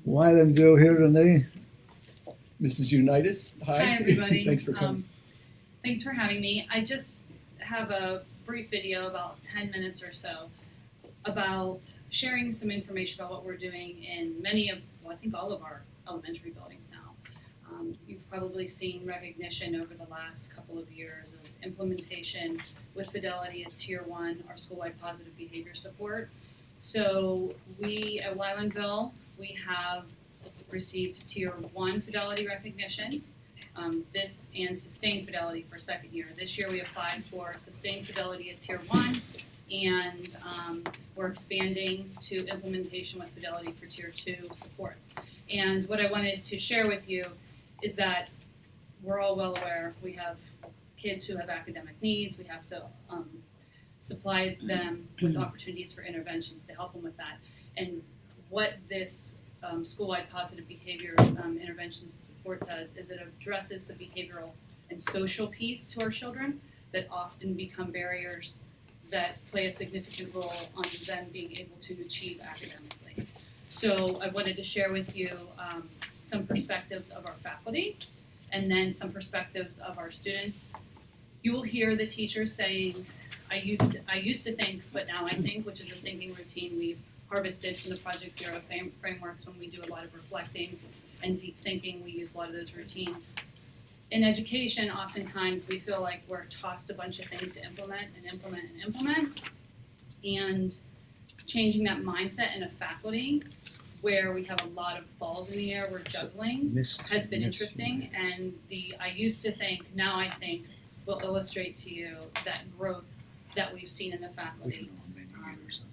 Wylandville here today. Mrs. Unitas, hi. Hi, everybody. Thanks for coming. Thanks for having me. I just have a brief video, about 10 minutes or so, about sharing some information about what we're doing in many of, well, I think all of our elementary buildings now. You've probably seen recognition over the last couple of years of implementation with Fidelity at Tier 1, our school-wide positive behavior support. So we at Wylandville, we have received Tier 1 Fidelity recognition, this and Sustained Fidelity for second year. This year we applied for Sustained Fidelity at Tier 1, and we're expanding to implementation with Fidelity for Tier 2 supports. And what I wanted to share with you is that we're all well aware we have kids who have academic needs. We have to supply them with opportunities for interventions to help them with that. And what this school-wide positive behavior interventions and support does is it addresses the behavioral and social piece to our children that often become barriers that play a significant role on them being able to achieve academically. So I wanted to share with you some perspectives of our faculty and then some perspectives of our students. You will hear the teachers saying, I used to think, but now I think, which is a thinking routine we've harvested from the Project Zero frameworks. When we do a lot of reflecting and deep thinking, we use a lot of those routines. In education, oftentimes we feel like we're tossed a bunch of things to implement, and changing that mindset in a faculty where we have a lot of balls in the air we're juggling has been interesting, and the I used to think, now I think will illustrate to you that growth that we've seen in the faculty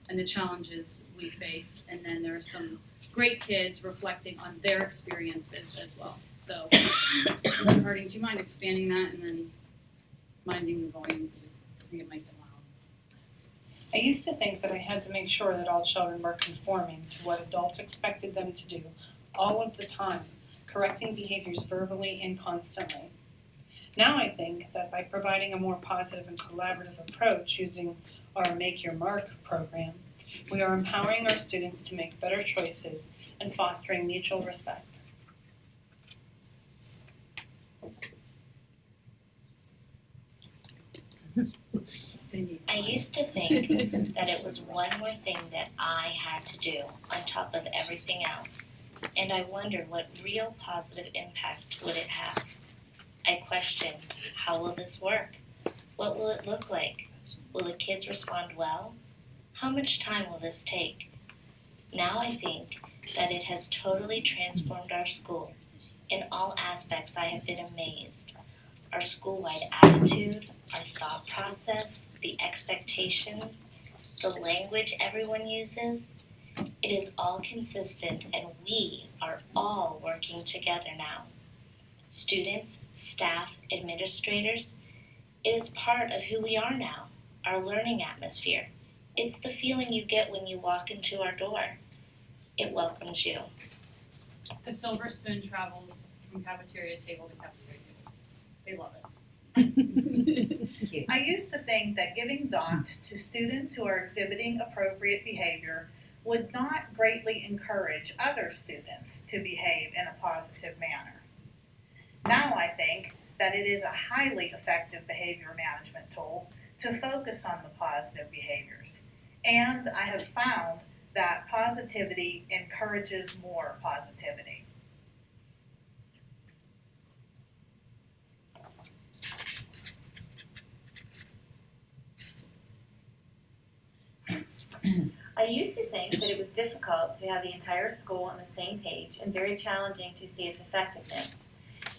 and the challenges we faced. And then there are some great kids reflecting on their experiences as well. So, Mr. Harding, do you mind expanding that and then minding the volume? I think it might get loud. I used to think that I had to make sure that all children were conforming to what adults expected them to do all of the time, correcting behaviors verbally and constantly. Now I think that by providing a more positive and collaborative approach using our Make Your Mark program, we are empowering our students to make better choices and fostering mutual respect. I used to think that it was one more thing that I had to do on top of everything else, and I wondered what real positive impact would it have. I questioned, how will this work? What will it look like? Will the kids respond well? How much time will this take? Now I think that it has totally transformed our school. In all aspects, I have been amazed. Our school-wide attitude, our thought process, the expectations, the language everyone uses, it is all consistent, and we are all working together now. Students, staff, administrators, it is part of who we are now, our learning atmosphere. It's the feeling you get when you walk into our door. It welcomes you. The silver spoon travels from cafeteria table to cafeteria table. They love it. I used to think that giving dots to students who are exhibiting appropriate behavior would not greatly encourage other students to behave in a positive manner. Now I think that it is a highly effective behavior management tool to focus on the positive behaviors. And I have found that positivity encourages more positivity. I used to think that it was difficult to have the entire school on the same page and very challenging to see its effectiveness.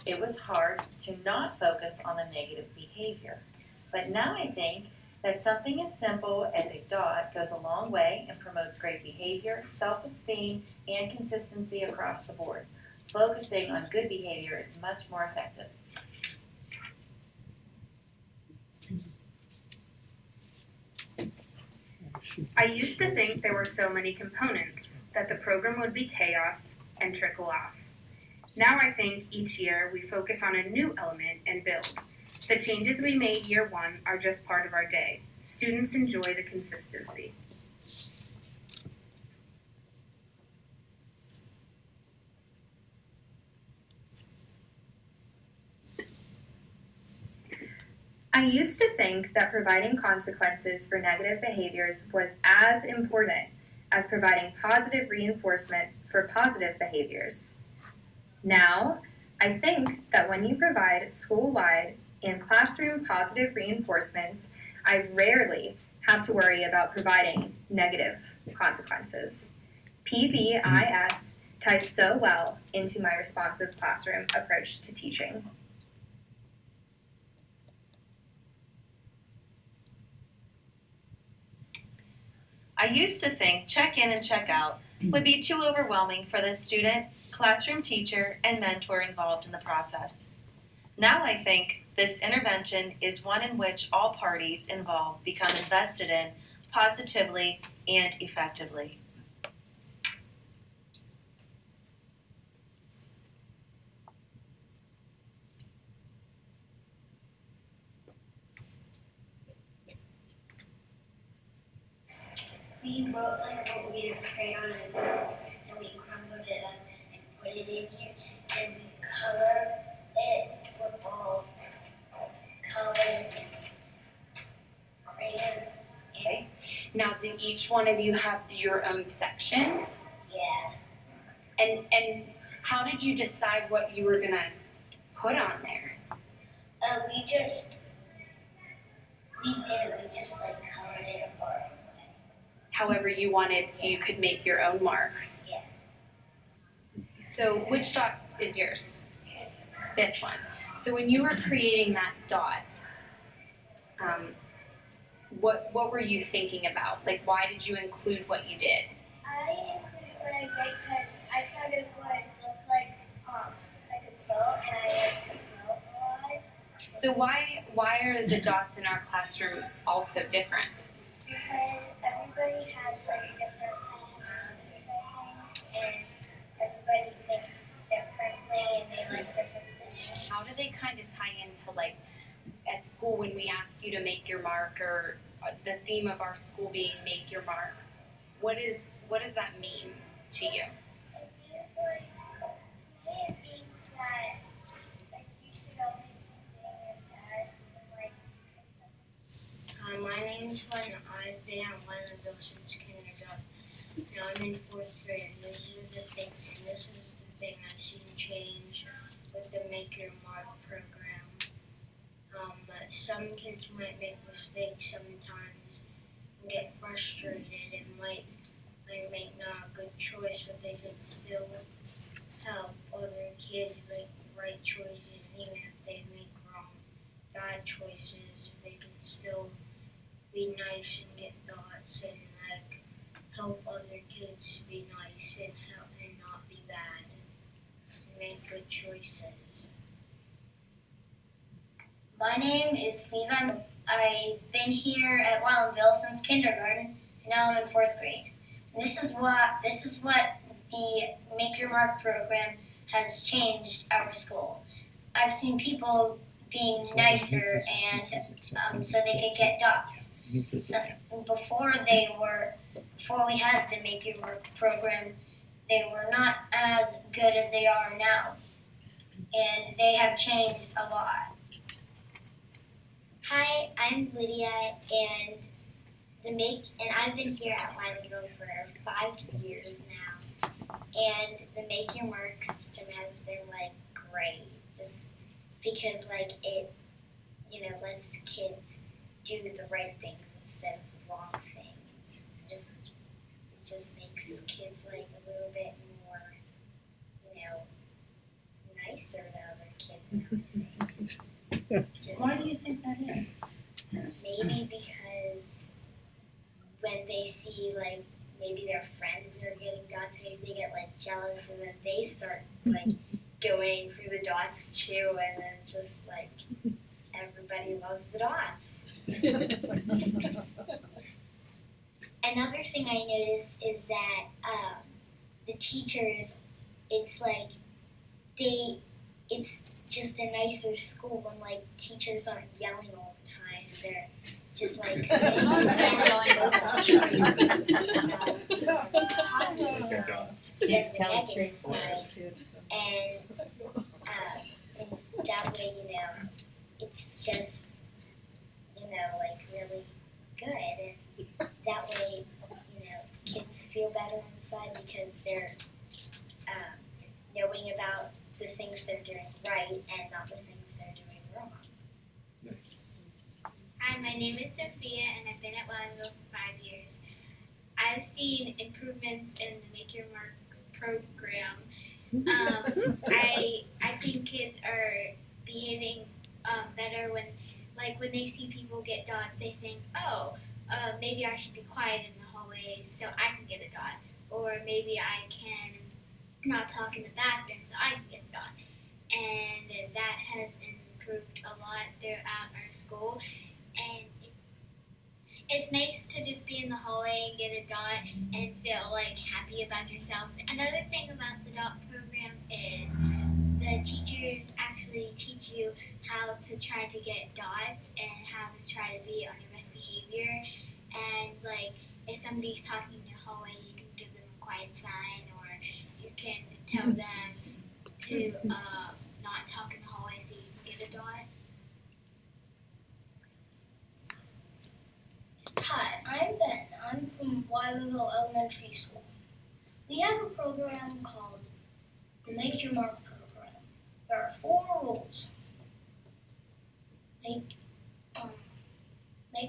It was hard to not focus on the negative behavior. But now I think that something as simple as a dot goes a long way and promotes great behavior, self-esteem, and consistency across the board. Focusing on good behavior is much more effective. I used to think there were so many components that the program would be chaos and trickle off. Now I think each year we focus on a new element and build. The changes we made year one are just part of our day. Students enjoy the consistency. I used to think that providing consequences for negative behaviors was as important as providing positive reinforcement for positive behaviors. Now, I think that when you provide school-wide and classroom positive reinforcements, I rarely have to worry about providing negative consequences. PBIS ties so well into my responsive classroom approach to teaching. I used to think check in and check out would be too overwhelming for the student, classroom teacher, and mentor involved in the process. Now I think this intervention is one in which all parties involved become invested in positively and effectively. We wrote like what we had prayed on a pencil and we crumbled it up and put it in here and we colored it with all colors and crayons. Okay. Now, do each one of you have your own section? Yeah. And how did you decide what you were gonna put on there? We just like colored it apart. However you wanted, so you could make your own mark. Yeah. So which dot is yours? This one. So when you were creating that dot, what were you thinking about? Like, why did you include what you did? I included what I did because I thought it would look like a boat, and I like to float a lot. So why are the dots in our classroom also different? Because everybody has like different personalities, I think, and everybody thinks differently and they like different things. How do they kind of tie into, like, at school when we ask you to make your mark, or the theme of our school being make your mark? What does that mean to you? It means it means that like you should always be doing your best and like. My name's Glenn. I've been at Wylandville since kindergarten. Now I'm in 4th grade, and this is the thing I've seen change with the Make Your Mark program. Some kids might make mistakes sometimes and get frustrated and might make not a good choice, but they can still help other kids make right choices even if they make bad choices. They can still be nice and get thoughts and like help other kids be nice and help and not be bad and make good choices. My name is Levi. I've been here at Wylandville since kindergarten, and now I'm in 4th grade. And this is what the Make Your Mark program has changed our school. I've seen people being nicer and so they could get dots. So before we had the Make Your Mark program, they were not as good as they are now, and they have changed a lot. Hi, I'm Lydia, and I've been here at Wylandville for 5 years now, and the Make Your Mark system has been like great, just because like it, lets kids do the right things instead of the wrong things. It just makes kids like a little bit more, nicer to other kids and everything. Why do you think that is? Maybe because when they see like maybe their friends are getting dots, maybe they get like jealous and then they start like going through the dots too, and then just like everybody loves the dots. Another thing I noticed is that the teachers, it's just a nicer school when like teachers aren't yelling all the time. They're just like saying positive side, there's a negative side, and that way, it's just like really good. And that way, kids feel better inside because they're knowing about the things they're doing right and not the things they're doing wrong. Hi, my name is Sophia, and I've been at Wylandville for 5 years. I've seen improvements in the Make Your Mark program. I think kids are behaving better when they see people get dots. They think, maybe I should be quiet in the hallways so I can get a dot, or maybe I can not talk in the bathroom so I can get a dot. And that has improved a lot throughout our school. And it's nice to just be in the hallway and get a dot and feel like happy about yourself. Another thing about the dot program is the teachers actually teach you how to try to get dots and how to try to be on your best behavior. And if somebody's talking in your hallway, you can give them a quiet sign, or you can tell them to not talk in the hallway so you can get a dot. Hi, I'm Ben. I'm from Wylandville Elementary School. We have a program called the Make Your Mark program. There are 4 rules. Make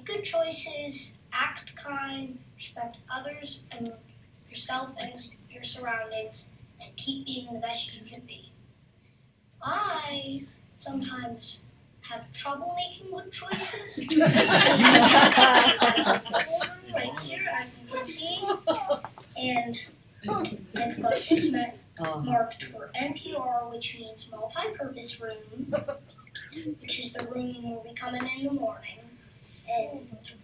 good choices, act kind, respect others and yourself and your surroundings, and keep being the best you can be. I sometimes have trouble making good choices. Right here, as you can see, and I've got this marked for NPR, which means multi-purpose room, which is the room where we come in the morning. And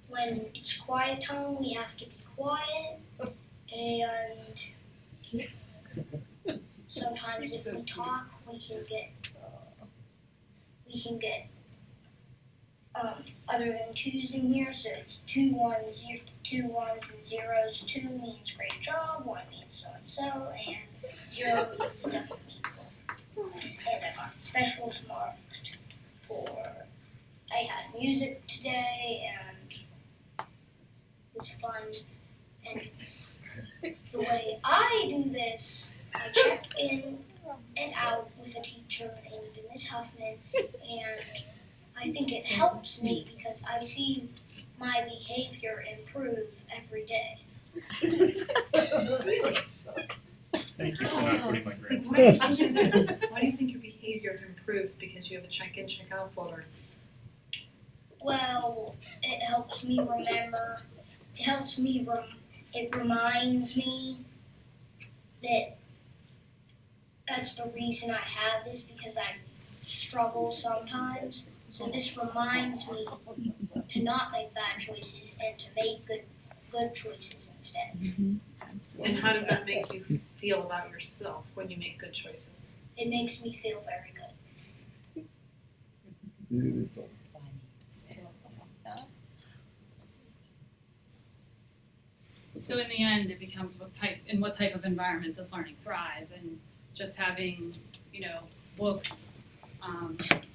when it's quiet time, we have to be quiet. And sometimes if we talk, we can get other than 2's in here, so it's 2 1s and 0s. 2 means great job, 1 means so and so, and 0 means doesn't mean well. And I got specials marked for. I had music today, and it was fun. And the way I do this, I check in and out with a teacher named Ms. Huffman, and I think it helps me because I see my behavior improve every day. Thank you for not putting my grades. Why do you think your behavior improves? Because you have a check-in, check-out folder? Well, it helps me remember. It reminds me that that's the reason I have this, because I struggle sometimes. So this reminds me to not make bad choices and to make good choices instead. And how does that make you feel about yourself when you make good choices? It makes me feel very good. Beautiful. So in the end, it becomes what type of environment does learning thrive, and just having, books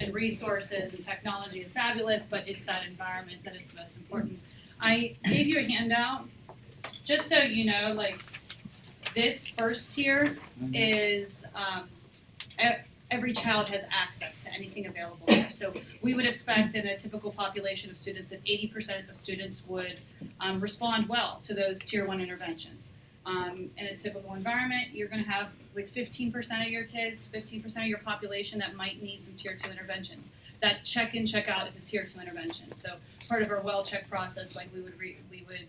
and resources and technology is fabulous, but it's that environment that is the most important. I gave you a handout just so you know, this first tier is every child has access to anything available there. So we would expect in a typical population of students that 80% of students would respond well to those tier 1 interventions. In a typical environment, you're going to have 15% of your kids, 15% of your population that might need some tier 2 interventions. That check-in, check-out is a tier 2 intervention. So part of our well-check process, we would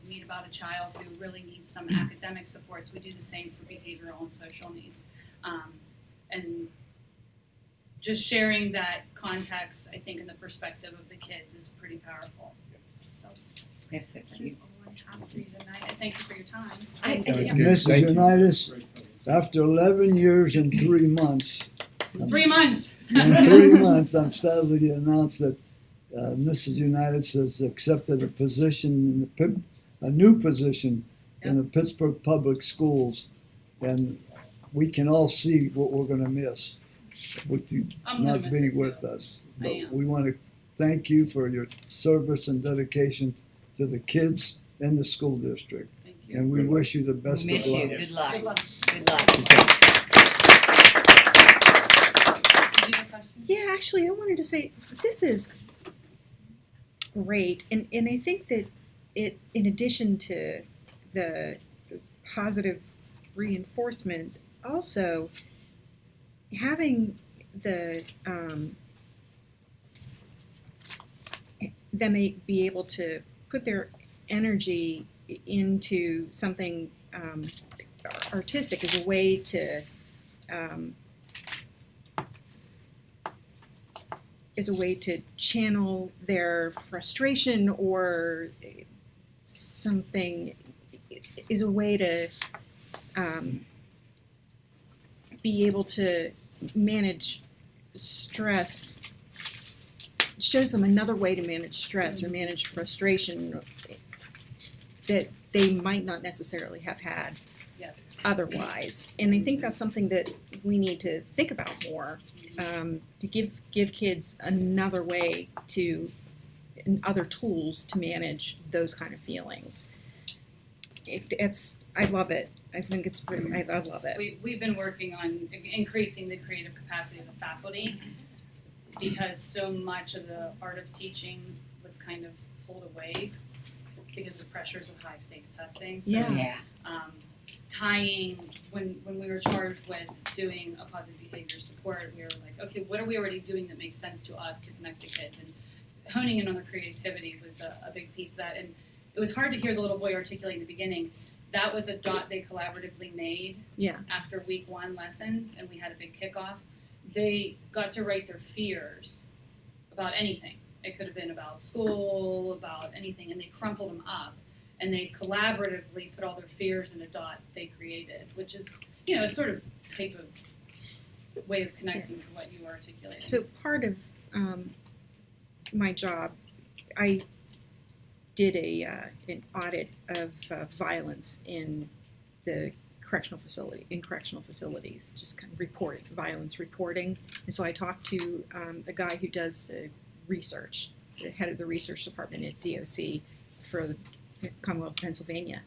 meet about a child who really needs some academic supports. We do the same for behavioral and social needs. And just sharing that context, I think, in the perspective of the kids is pretty powerful. So Yes, that is all I have for you tonight. I thank you for your time. Mrs. Unitas, after 11 years and 3 months. 3 months. In 3 months, I'm sadly to announce that Mrs. Unitas has accepted a position, a new position in the Pittsburgh Public Schools, and we can all see what we're going to miss with you I'm gonna not miss being it, too. with us. I But am. we want to thank you for your service and dedication to the kids and the school district. Thank you. And we wish you the best of Miss luck. you. Good luck. Good luck. Good luck. Did you have a question? Yeah, actually, I wanted to say this is great, and I think that it, in addition to the positive reinforcement, also having the them be able to put their energy into something artistic is a way to channel their frustration, or something, is a way to be able to manage stress. It shows them another way to manage stress or manage frustration that they might not necessarily have had Yes. otherwise. And I think that's something that we need to think about more, to give kids another way to, and other tools to manage those kind of feelings. I love it. I think it's pretty, I love it. We've been working on increasing the creative capacity of the faculty, because so much of the art of teaching was kind of pulled away because of the pressures of high stakes testing. So, Yeah. tying, when we were charged with doing a positive behavior support, we were like, okay, what are we already doing that makes sense to us to connect to kids? And honing in on their creativity was a big piece of that. And it was hard to hear the little boy articulate in the beginning. That was a dot they collaboratively made after week 1 lessons, and we had a big kickoff. They got to write their fears about anything. It could have been about school, about anything, and they crumpled them up. And they collaboratively put all their fears in a dot they created, which is, a sort of type of way of connecting to what you articulated. So part of my job, I did an audit of violence in the correctional facilities, just kind of violence reporting. And so I talked to the guy who does research, the head of the research department at DOC for the Commonwealth of Pennsylvania.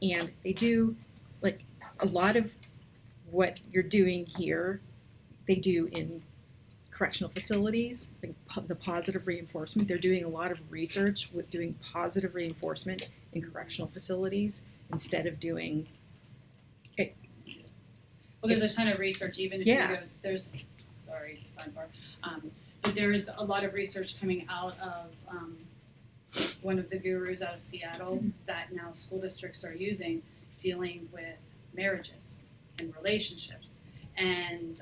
And they do, like, a lot of what you're doing here, they do in correctional facilities, the positive reinforcement. They're doing a lot of research with doing positive reinforcement in correctional facilities instead of doing it. Well, there's a ton of research, even if you go, there's, sorry, sidebar, but there's a lot of research coming out of one of the gurus out of Seattle that now school districts are using, dealing with marriages and relationships. And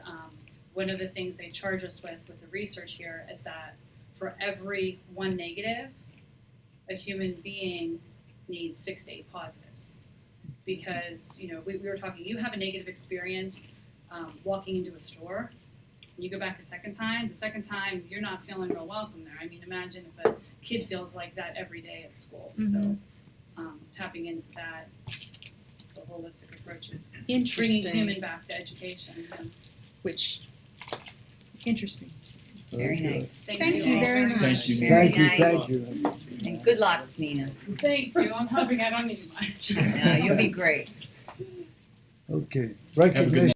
one of the things they charge us with the research here is that for every 1 negative, a human being needs 6 to 8 positives. Because, we were talking, you have a negative experience walking into a store, and you go back the second time, you're not feeling real welcome there. I mean, imagine if a kid feels like that every day at school. So tapping into that, the holistic approach of bringing human back to education. Which, interesting. Very nice. Thank you very much. Thank you. Very Thank you. And good luck, Nina. Thank you. I'm hoping I don't need much. No, you'll be great. Okay. Have a good night.